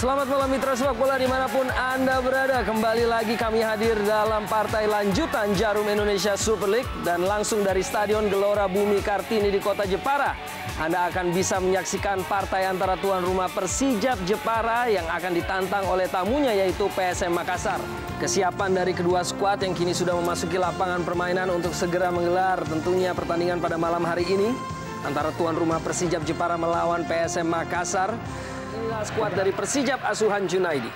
Selamat malam mitra sepak bola dimanapun Anda berada. Kembali lagi kami hadir dalam partai lanjutan Jarum Indonesia Super League. Dan langsung dari Stadion Gelora Bumi Kartini di kota Jepara, Anda akan bisa menyaksikan partai antara tuan rumah Persijap Jepara yang akan ditantang oleh tamunya yaitu PSM Makassar. Kesiapan dari kedua skuad yang kini sudah memasuki lapangan permainan untuk segera menggelar tentunya pertandingan pada malam hari ini antara tuan rumah Persijap Jepara melawan PSM Makassar. Inilah skuad dari Persijap asuhan Junaidi.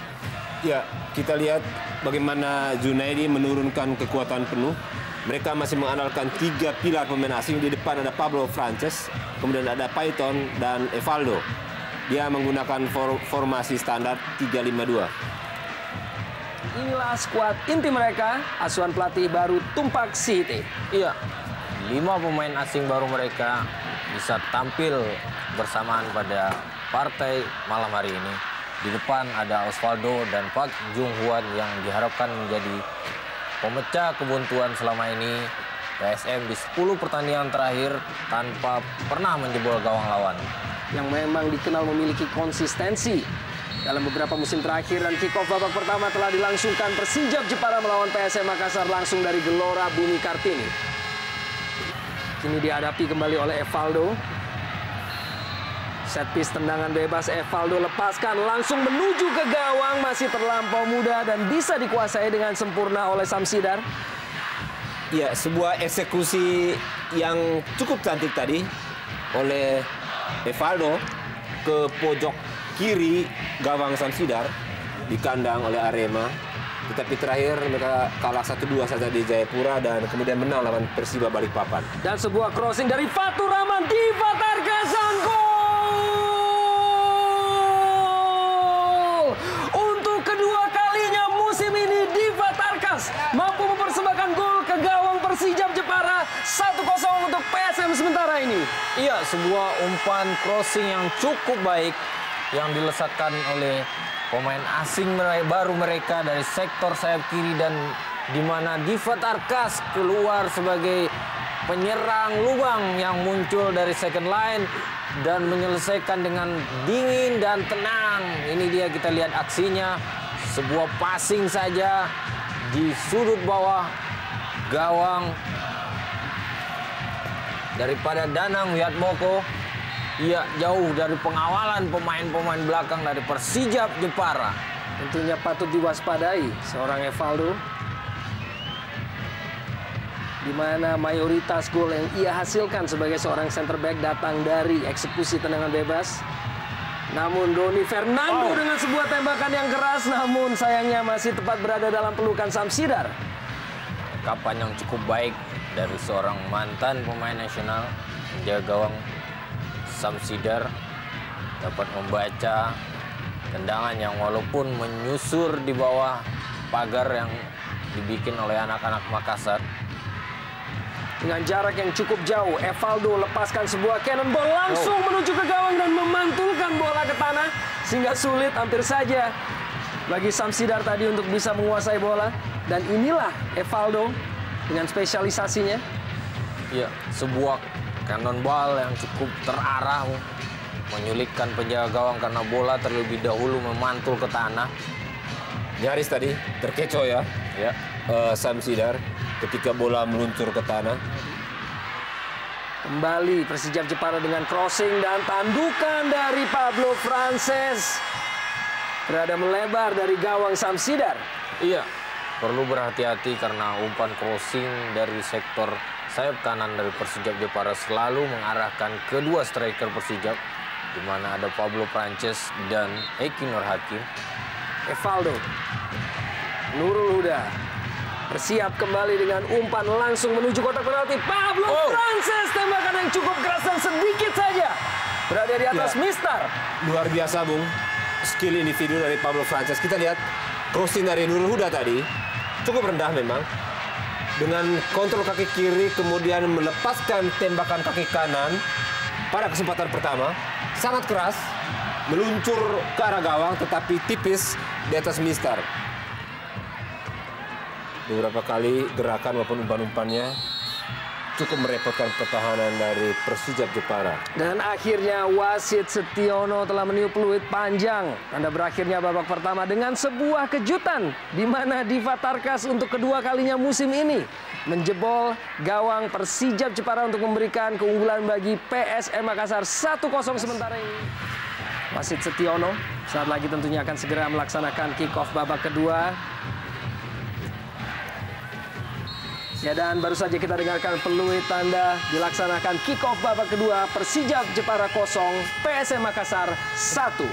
Ya, kita lihat bagaimana Junaidi menurunkan kekuatan penuh. Mereka masih mengandalkan 3 pilar pemain asing. Di depan ada Pablo Frances, kemudian ada Payton dan Evaldo. Dia menggunakan formasi standar 3-5-2. Inilah skuad inti mereka, asuhan pelatih baru Tumpak Siti. Iya, 5 pemain asing baru mereka bisa tampil bersamaan pada partai malam hari ini. Di depan ada Osvaldo dan Pak Jung Hwan yang diharapkan menjadi pemecah kebuntuan selama ini PSM di 10 pertandingan terakhir tanpa pernah menjebol gawang lawan. Yang memang dikenal memiliki konsistensi dalam beberapa musim terakhir. Dan kick-off babak pertama telah dilangsungkan. Persijap Jepara melawan PSM Makassar langsung dari Gelora Bumi Kartini. Kini dihadapi kembali oleh Evaldo. Set piece tendangan bebas, Evaldo lepaskan langsung menuju ke gawang, masih terlampau mudah dan bisa dikuasai dengan sempurna oleh Samsidar. Ya, sebuah eksekusi yang cukup cantik tadi oleh Evaldo ke pojok kiri gawang Samsidar, dikandang oleh Arema. Tetapi terakhir mereka kalah 1-2 saja di Jayapura dan kemudian menang lawan Persiba Balikpapan. Dan sebuah crossing dari Fatur Rahman di Fatarkasan, gol! Untuk kedua kalinya musim ini Diva Tarkas mampu mempersembahkan gol ke gawang Persijap Jepara. 1-0 untuk PSM sementara ini. Iya, sebuah umpan crossing yang cukup baik yang dilesatkan oleh pemain asing baru mereka dari sektor sayap kiri, dan di mana Diva Tarkas keluar sebagai penyerang lubang yang muncul dari second line dan menyelesaikan dengan dingin dan tenang. Ini dia, kita lihat aksinya, sebuah passing saja di sudut bawah gawang daripada Danang Wiatmoko. Ia jauh dari pengawalan pemain-pemain belakang dari Persijap Jepara. Tentunya patut diwaspadai seorang Evaldo, di mana mayoritas gol yang ia hasilkan sebagai seorang center back datang dari eksekusi tendangan bebas. Namun Doni Fernando dengan sebuah tembakan yang keras, namun sayangnya masih tepat berada dalam pelukan Samsidar. Kapan yang cukup baik dari seorang mantan pemain nasional menjaga gawang. Samsidar dapat membaca tendangan yang walaupun menyusur di bawah pagar yang dibikin oleh anak-anak Makassar. Dengan jarak yang cukup jauh, Evaldo lepaskan sebuah cannonball langsung menuju ke gawang dan memantulkan bola ke tanah. Sehingga sulit hampir saja bagi Samsidar tadi untuk bisa menguasai bola. Dan inilah Evaldo dengan spesialisasinya. Ya, sebuah cannonball yang cukup terarah, menyulitkan penjaga gawang karena bola terlebih dahulu memantul ke tanah. Nyaris tadi terkecoh ya, Samsidar ketika bola meluncur ke tanah. Kembali Persijap Jepara dengan crossing dan tandukan dari Pablo Frances. Berada melebar dari gawang Samsidar. Iya, perlu berhati-hati karena umpan crossing dari sektor sayap kanan dari Persijap Jepara selalu mengarahkan kedua striker Persijap, di mana ada Pablo Frances dan Eki Nur Hakim. Evaldo, Nurul Huda bersiap kembali dengan umpan langsung menuju kotak penalti. Pablo Frances, tembakan yang cukup keras dan sedikit saja berada di atas Mister. Luar biasa, Bung, skill individu dari Pablo Frances. Kita lihat crossing dari Nurul Huda tadi cukup rendah memang. Dengan kontrol kaki kiri kemudian melepaskan tembakan kaki kanan pada kesempatan pertama. Sangat keras, meluncur ke arah gawang tetapi tipis di atas Mister. Beberapa kali gerakan maupun umpan-umpannya cukup merepotkan pertahanan dari Persijap Jepara. Dan akhirnya wasit Setiono telah meniup peluit panjang. Tanda berakhirnya babak pertama dengan sebuah kejutan di mana Diva Tarkas untuk kedua kalinya musim ini menjebol gawang Persijap Jepara untuk memberikan keunggulan bagi PSM Makassar 1-0 sementara ini. Wasit Setiono saat lagi tentunya akan segera melaksanakan kick-off babak kedua. Ya, dan baru saja kita dengarkan peluit tanda dilaksanakan kick-off babak kedua. Persijap Jepara 0, PSM Makassar 1.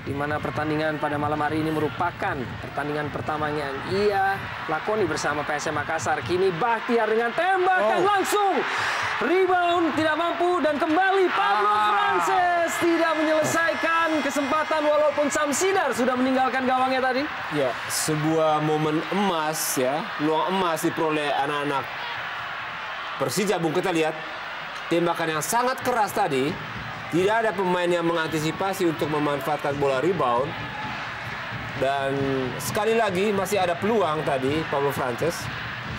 Di mana pertandingan pada malam hari ini merupakan pertandingan pertama yang ia lakoni bersama PSM Makassar. Kini Bahtiar dengan tembakan langsung. Rebound tidak mampu dan kembali Pablo Frances tidak menyelesaikan kesempatan walaupun Samsidar sudah meninggalkan gawangnya tadi. Ya, sebuah momen emas ya, peluang emas diperoleh anak-anak Persija. Bung, kita lihat tembakan yang sangat keras tadi. Tidak ada pemain yang mengantisipasi untuk memanfaatkan bola rebound. Dan sekali lagi masih ada peluang tadi Pablo Frances.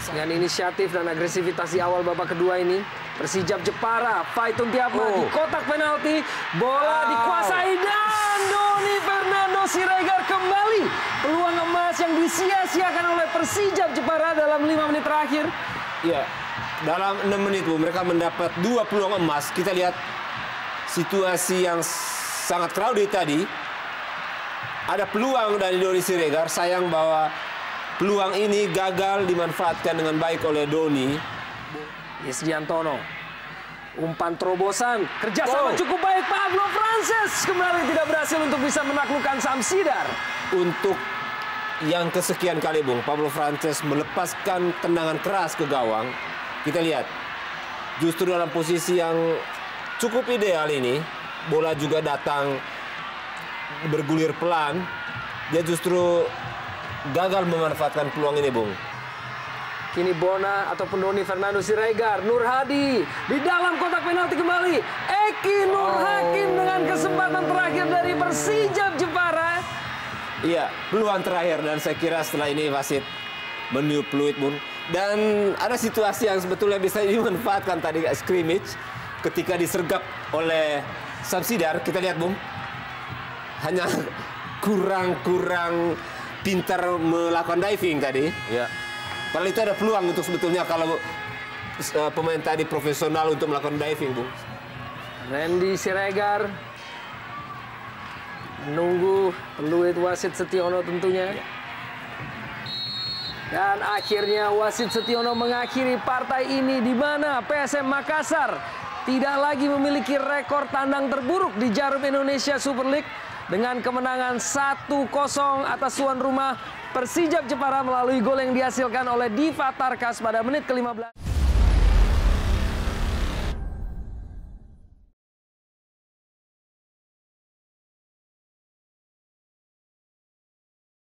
Dengan inisiatif dan agresivitas di awal babak kedua ini, Persijap Jepara, Faitun Tiapma di kotak penalti, bola dikuasai dan Doni Fernando Siregar kembali. Peluang emas yang disia-siakan oleh Persijap Jepara dalam 5 menit terakhir. Ya, dalam 6 menit Bu, mereka mendapat 2 peluang emas. Kita lihat situasi yang sangat crowded tadi. Ada peluang dari Doni Siregar, sayang bahwa peluang ini gagal dimanfaatkan dengan baik oleh Doni. Yesdiantono, umpan terobosan, kerjasama cukup baik Pablo Frances kembali tidak berhasil untuk bisa menaklukkan Samsidar. Untuk yang kesekian kali Bung, Pablo Frances melepaskan tendangan keras ke gawang. Kita lihat, justru dalam posisi yang cukup ideal ini, bola juga datang bergulir pelan, dia justru gagal memanfaatkan peluang ini Bung. Kini Bona ataupun Doni Fernando Siregar, Nur Hadi di dalam kotak penalti kembali. Eki Nur Hakim dengan kesempatan terakhir dari Persijap Jepara. Iya, peluang terakhir dan saya kira setelah ini wasit meniup peluit Bung. Dan ada situasi yang sebetulnya bisa dimanfaatkan tadi scrimmage ketika disergap oleh Samsidar. Kita lihat Bung, hanya kurang pintar melakukan diving tadi. Ya. Padahal itu ada peluang untuk sebetulnya kalau pemain tadi profesional untuk melakukan diving, Bung. Randy Siregar menunggu peluit wasit Setiono tentunya. Dan akhirnya wasit Setiono mengakhiri partai ini di mana PSM Makassar tidak lagi memiliki rekor tandang terburuk di Jarum Indonesia Super League dengan kemenangan 1-0 atas tuan rumah Persijap Jepara melalui gol yang dihasilkan oleh Diva Tarkas pada menit ke-15.